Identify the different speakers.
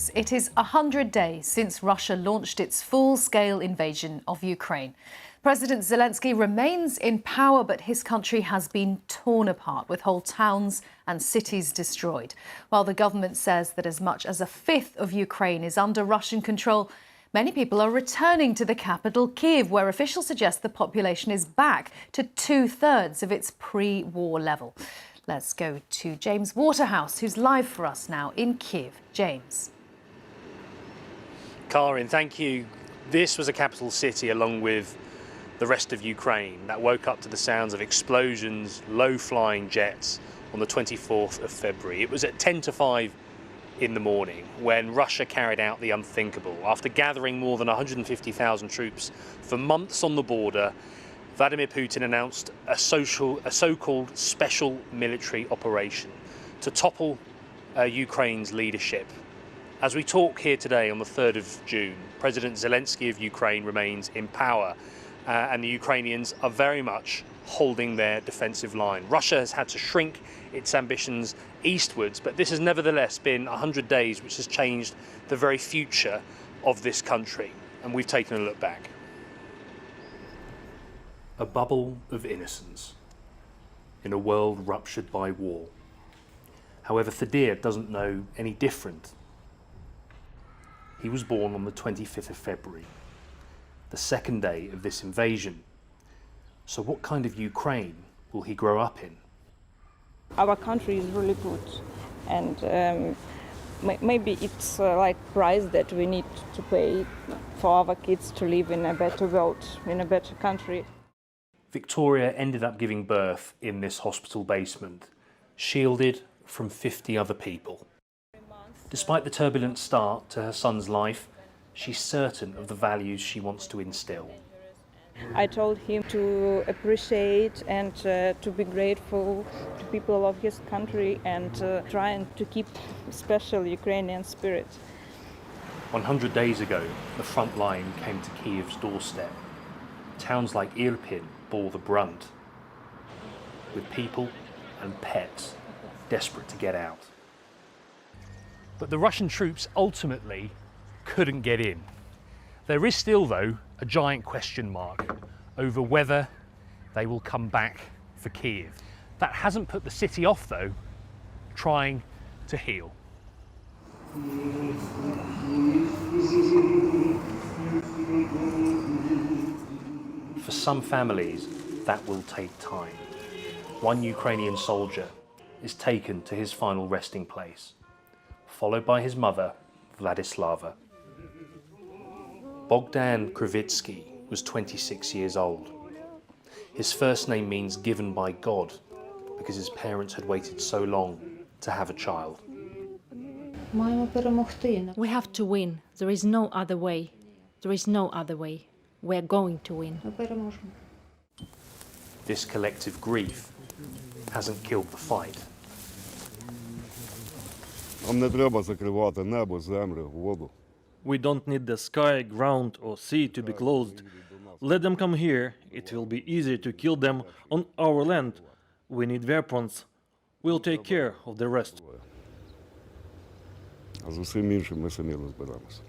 Speaker 1: troops. It is 100 days since Russia launched its full-scale invasion of Ukraine. President Zelensky remains in power, but his country has been torn apart, with whole towns and cities destroyed. While the government says that as much as a fifth of Ukraine is under Russian control, many people are returning to the capital, Kyiv, where officials suggest the population is back to two-thirds of its pre-war level. Let's go to James Waterhouse, who's live for us now in Kyiv. James.
Speaker 2: Karin, thank you. This was a capital city along with the rest of Ukraine that woke up to the sounds of explosions, low-flying jets on the 24th of February. It was at 10 to 5 in the morning when Russia carried out the unthinkable. After gathering more than 150,000 troops for months on the border, Vladimir Putin announced a so-called special military operation to topple Ukraine's leadership. As we talk here today on the 3rd of June, President Zelensky of Ukraine remains in power, and the Ukrainians are very much holding their defensive line. Russia has had to shrink its ambitions eastwards, but this has nevertheless been 100 days which has changed the very future of this country, and we've taken a look back. A bubble of innocence in a world ruptured by war. However, Thadir doesn't know any different. He was born on the 25th of February, the second day of this invasion. So what kind of Ukraine will he grow up in?
Speaker 3: Our country is really good, and maybe it's like price that we need to pay for our kids to live in a better world, in a better country.
Speaker 2: Victoria ended up giving birth in this hospital basement, shielded from 50 other people. Despite the turbulent start to her son's life, she's certain of the values she wants to instill.
Speaker 3: I told him to appreciate and to be grateful to people of his country and trying to keep special Ukrainian spirit.
Speaker 2: 100 days ago, the front line came to Kyiv's doorstep. Towns like Irpin bore the brunt, with people and pets desperate to get out. But the Russian troops ultimately couldn't get in. There is still, though, a giant question mark over whether they will come back for Kyiv. That hasn't put the city off, though, trying to heal. For some families, that will take time. One Ukrainian soldier is taken to his final resting place, followed by his mother, Vladislava. Bogdan Krivitsky was 26 years old. His first name means given by God because his parents had waited so long to have a child.
Speaker 4: We have to win. There is no other way. There is no other way. We're going to win.
Speaker 2: This collective grief hasn't killed the fight.
Speaker 5: We don't need the sky, ground or sea to be closed. Let them come here. It will be easier to kill them on our land. We need weapons. We'll take care of the rest.
Speaker 6: А з усім іншим ми самі розберемося.